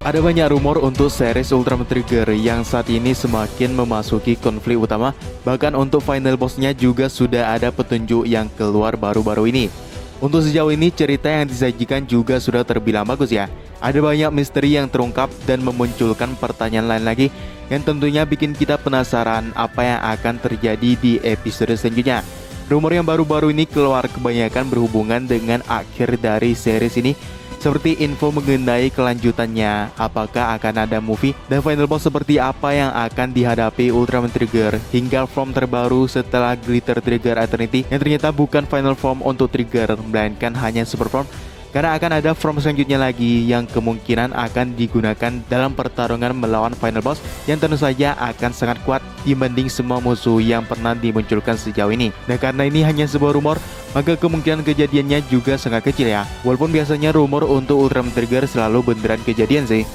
Ada banyak rumor untuk series Ultraman Trigger yang saat ini semakin memasuki konflik utama. Bahkan untuk final bossnya juga sudah ada petunjuk yang keluar baru-baru ini. Untuk sejauh ini cerita yang disajikan juga sudah terbilang bagus ya. Ada banyak misteri yang terungkap dan memunculkan pertanyaan lain lagi yang tentunya bikin kita penasaran apa yang akan terjadi di episode selanjutnya. Rumor yang baru-baru ini keluar kebanyakan berhubungan dengan akhir dari series ini, seperti info mengenai kelanjutannya, apakah akan ada movie, dan final boss seperti apa yang akan dihadapi Ultraman Trigger, hingga form terbaru setelah Glitter Trigger Eternity yang ternyata bukan final form untuk Trigger, melainkan hanya super form. Karena akan ada form selanjutnya lagi yang kemungkinan akan digunakan dalam pertarungan melawan final boss yang tentu saja akan sangat kuat dibanding semua musuh yang pernah dimunculkan sejauh ini. Nah, karena ini hanya sebuah rumor, maka kemungkinan kejadiannya juga sangat kecil ya. Walaupun biasanya rumor untuk Ultraman Trigger selalu beneran kejadian sih.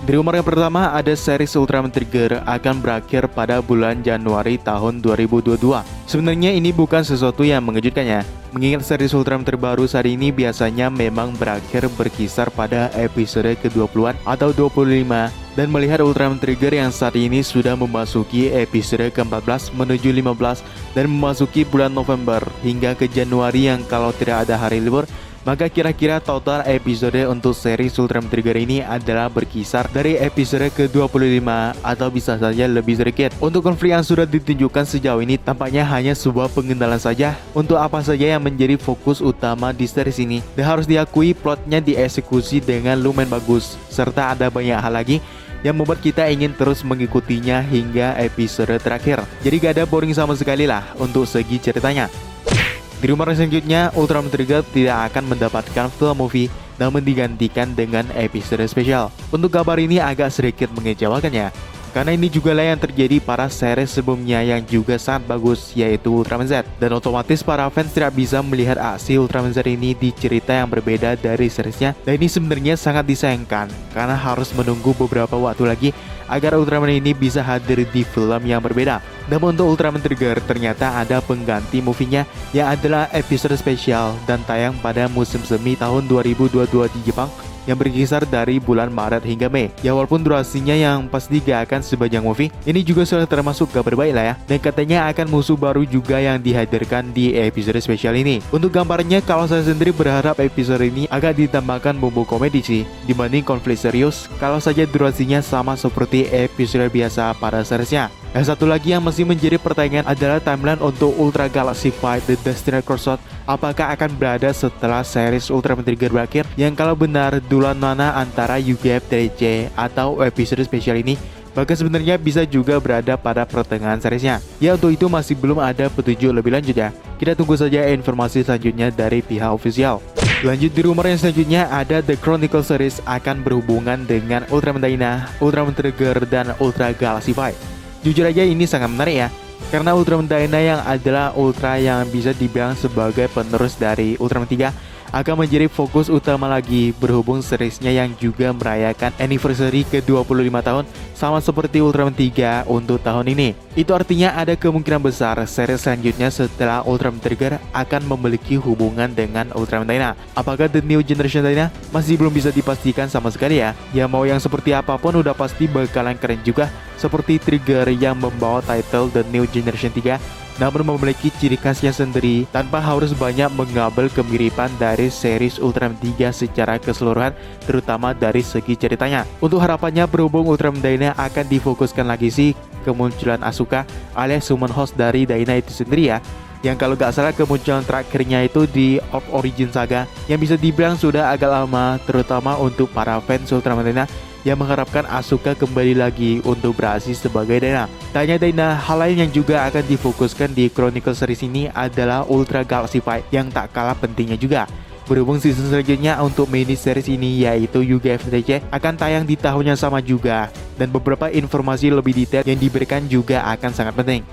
Di rumor yang pertama, ada series Ultraman Trigger akan berakhir pada bulan Januari tahun 2022. Sebenarnya ini bukan sesuatu yang mengejutkan ya, mengingat series Ultraman terbaru saat ini biasanya memang berakhir berkisar pada episode ke-20-an atau 25. Dan melihat Ultraman Trigger yang saat ini sudah memasuki episode ke-14 menuju 15 dan memasuki bulan November hingga ke Januari yang kalau tidak ada hari libur, maka kira-kira total episode untuk seri Ultraman Trigger ini adalah berkisar dari episode ke-25 atau bisa saja lebih sedikit. Untuk konflik yang sudah ditunjukkan sejauh ini tampaknya hanya sebuah pengenalan saja untuk apa saja yang menjadi fokus utama di series ini. Dan harus diakui plotnya dieksekusi dengan lumayan bagus, serta ada banyak hal lagi yang membuat kita ingin terus mengikutinya hingga episode terakhir. Jadi gak ada boring sama sekali lah untuk segi ceritanya. Di rumor selanjutnya, Ultraman Trigger tidak akan mendapatkan film movie, namun digantikan dengan episode spesial. Untuk kabar ini agak sedikit mengecewakan ya, karena ini juga lah yang terjadi pada series sebelumnya yang juga sangat bagus, yaitu Ultraman Z. Dan otomatis para fans tidak bisa melihat aksi Ultraman Z ini di cerita yang berbeda dari seriesnya. Dan ini sebenarnya sangat disayangkan, karena harus menunggu beberapa waktu lagi agar Ultraman ini bisa hadir di film yang berbeda. Namun untuk Ultraman Trigger ternyata ada pengganti movie-nya yang adalah episode spesial dan tayang pada musim semi tahun 2022 di Jepang yang berkisar dari bulan Maret hingga Mei. Ya walaupun durasinya yang pasti gak akan sepanjang movie, ini juga sudah termasuk kabar baik lah ya. Dan katanya akan musuh baru juga yang dihadirkan di episode spesial ini. Untuk gambarnya, kalau saya sendiri berharap episode ini agak ditambahkan bumbu komedi sih dibanding konflik serius, kalau saja durasinya sama seperti episode biasa pada seriesnya. Yang satu lagi yang masih menjadi pertanyaan adalah timeline untuk Ultra Galaxy Fight The Destiny Crossroad. Apakah akan berada setelah series Ultraman Trigger berakhir? Yang kalau benar dulan mana antara UGF TC atau episode spesial ini, maka sebenarnya bisa juga berada pada pertengahan seriesnya. Ya untuk itu masih belum ada petunjuk lebih lanjut ya. Kita tunggu saja informasi selanjutnya dari pihak official. Lanjut di rumor yang selanjutnya, ada The Chronicle Series akan berhubungan dengan Ultraman Dyna, Ultraman Trigger, dan Ultra Galaxy Fight. Jujur aja ini sangat menarik ya, karena Ultraman Dyna yang adalah Ultra yang bisa dibilang sebagai penerus dari Ultraman 3 akan menjadi fokus utama lagi, berhubung seriesnya yang juga merayakan anniversary ke-25 tahun sama seperti Ultraman 3 untuk tahun ini. Itu artinya ada kemungkinan besar series selanjutnya setelah Ultraman Trigger akan memiliki hubungan dengan Ultraman Dyna. Apakah The New Generation Dyna? Masih belum bisa dipastikan sama sekali ya. Ya mau yang seperti apapun udah pasti bakalan keren juga, seperti Trigger yang membawa title The New Generation 3 namun memiliki ciri khasnya sendiri tanpa harus banyak mengambil kemiripan dari series Ultraman 3 secara keseluruhan, terutama dari segi ceritanya. Untuk harapannya berhubung Ultraman Dyna akan difokuskan lagi sih kemunculan Asuka alias Summon Host dari Dyna itu sendiri ya, yang kalau gak salah kemunculan terakhirnya itu di Of Origin Saga yang bisa dibilang sudah agak lama, terutama untuk para fans Ultraman Dyna yang mengharapkan Asuka kembali lagi untuk beraksi sebagai Dyna. Tanya Dyna, hal lain yang juga akan difokuskan di Chronicle Series ini adalah Ultra Galaxy Fight yang tak kalah pentingnya juga. Berhubung season selanjutnya untuk mini series ini yaitu UGF TC akan tayang di tahun yang sama juga, dan beberapa informasi lebih detail yang diberikan juga akan sangat penting.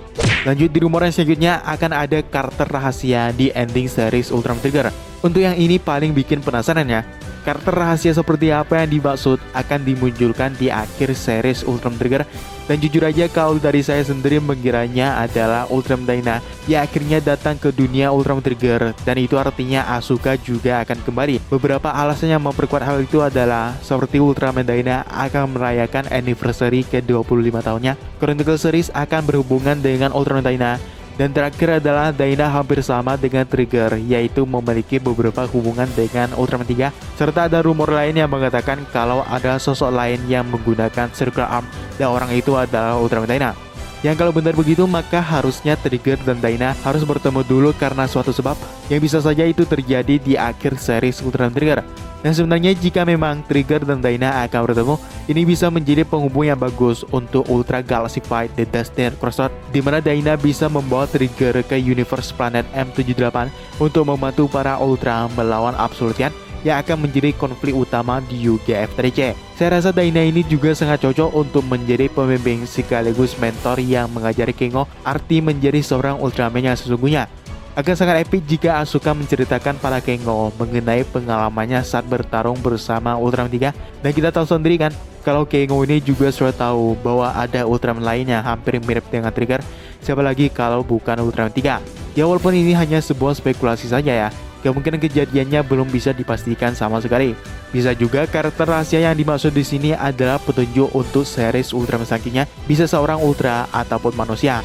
Lanjut di rumor yang selanjutnya, akan ada karakter rahasia di ending series Ultraman Trigger. Untuk yang ini paling bikin penasaran ya, Karakter rahasia seperti apa yang dimaksud akan dimunculkan di akhir series Ultraman Trigger. Dan jujur aja kalau dari saya sendiri mengiranya adalah Ultraman Dyna yang akhirnya datang ke dunia Ultraman Trigger, dan itu artinya Asuka juga akan kembali. Beberapa alasan yang memperkuat hal itu adalah seperti Ultraman Dyna akan merayakan anniversary ke-25 tahunnya, Chronicle Series akan berhubungan dengan Ultraman Dyna, dan terakhir adalah Dyna hampir sama dengan Trigger, yaitu memiliki beberapa hubungan dengan Ultraman 3, serta ada rumor lain yang mengatakan kalau ada sosok lain yang menggunakan Circular Arm dan orang itu adalah Ultraman Dyna. Yang kalau benar begitu maka harusnya Trigger dan Dyna harus bertemu dulu karena suatu sebab yang bisa saja itu terjadi di akhir series Ultraman Trigger. Dan sebenarnya jika memang Trigger dan Dyna akan bertemu, ini bisa menjadi penghubung yang bagus untuk Ultra Galaxy Fight The Destiny Crossroad, di mana Dyna bisa membawa Trigger ke universe planet M78 untuk membantu para Ultra melawan Absolution yang akan menjadi konflik utama di UGF3C. Saya rasa Dyna ini juga sangat cocok untuk menjadi pembimbing sekaligus mentor yang mengajari Kengo arti menjadi seorang Ultraman yang sesungguhnya. Akan sangat epic jika Asuka menceritakan pada Kengo mengenai pengalamannya saat bertarung bersama Ultraman 3. Dan kita tahu sendiri kan, kalau Kengo ini juga sudah tahu bahwa ada Ultraman lain yang hampir mirip dengan Trigger, siapa lagi kalau bukan Ultraman 3. Ya walaupun ini hanya sebuah spekulasi saja ya, kemungkinan kejadiannya belum bisa dipastikan sama sekali. Bisa juga karakter rahasia yang dimaksud di sini adalah petunjuk untuk series Ultraman selanjutnya, bisa seorang Ultra ataupun manusia.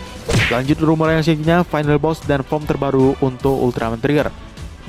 Lanjut rumor yang selanjutnya, final boss dan form terbaru untuk Ultraman Trigger.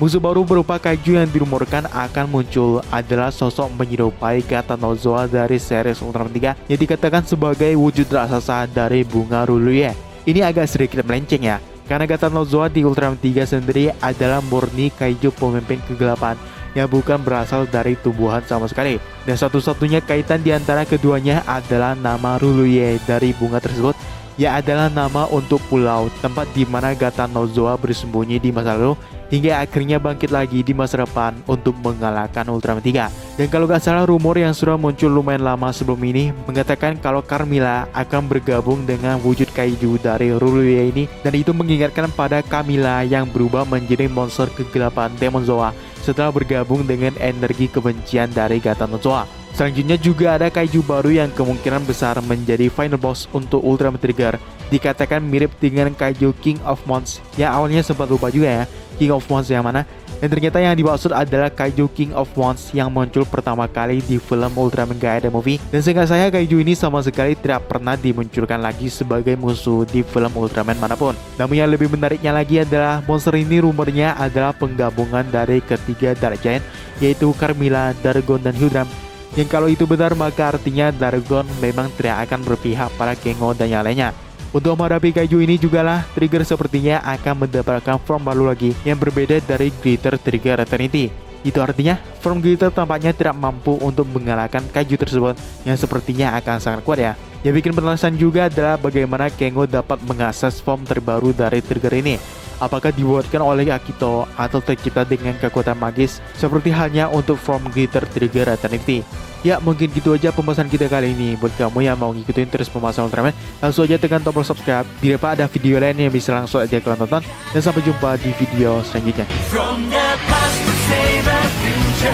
Musuh baru berupa kaiju yang dirumorkan akan muncul adalah sosok menyerupai Gatanozoa dari series Ultraman 3 yang dikatakan sebagai wujud raksasa dari bunga Ruluye. Ini agak sedikit melenceng ya, karena Gatanozoa di Ultraman 3 sendiri adalah murni kaiju pemimpin kegelapan yang bukan berasal dari tumbuhan sama sekali. Dan satu-satunya kaitan di antara keduanya adalah nama Ruluye dari bunga tersebut, ya adalah nama untuk pulau tempat di mana Gatanozoa bersembunyi di masa lalu hingga akhirnya bangkit lagi di masa depan untuk mengalahkan Ultraman 3. Dan kalau gak salah rumor yang sudah muncul lumayan lama sebelum ini mengatakan kalau Carmilla akan bergabung dengan wujud kaiju dari Ruluye ini, dan itu mengingatkan pada Camilla yang berubah menjadi monster kegelapan Demonzoa setelah bergabung dengan energi kebencian dari Gatanozoa. Selanjutnya juga ada kaiju baru yang kemungkinan besar menjadi final boss untuk Ultraman Trigger. Dikatakan mirip dengan kaiju King of Mons yang awalnya sempat lupa juga ya King of Mons yang mana. Dan ternyata yang dimaksud adalah kaiju King of Mons yang muncul pertama kali di film Ultraman Gaia The Movie. Dan seingat saya kaiju ini sama sekali tidak pernah dimunculkan lagi sebagai musuh di film Ultraman manapun. Namun yang lebih menariknya lagi adalah monster ini rumornya adalah penggabungan dari ketiga Dark Giant, yaitu Carmilla, Dargon, dan Hydram. Yang kalau itu benar maka artinya Dargon memang tidak akan berpihak pada Kengo dan yang lainnya. Untuk menghadapi kaiju ini jugalah Trigger sepertinya akan mendapatkan form baru lagi yang berbeda dari Glitter Trigger Eternity. Itu artinya form Glitter tampaknya tidak mampu untuk mengalahkan kaiju tersebut yang sepertinya akan sangat kuat ya. Yang bikin penasaran juga adalah bagaimana Kengo dapat mengakses form terbaru dari Trigger ini. Apakah dibuatkan oleh Akito atau tercipta dengan kekuatan magis seperti halnya untuk form Glitter Trigger Eternity? Ya mungkin gitu aja pembahasan kita kali ini. Buat kamu yang mau ngikutin terus pembahasan Ultraman, langsung aja tekan tombol subscribe biar ada video lain yang bisa langsung aja kalian tonton. Dan sampai jumpa di video selanjutnya. From the past to save the future.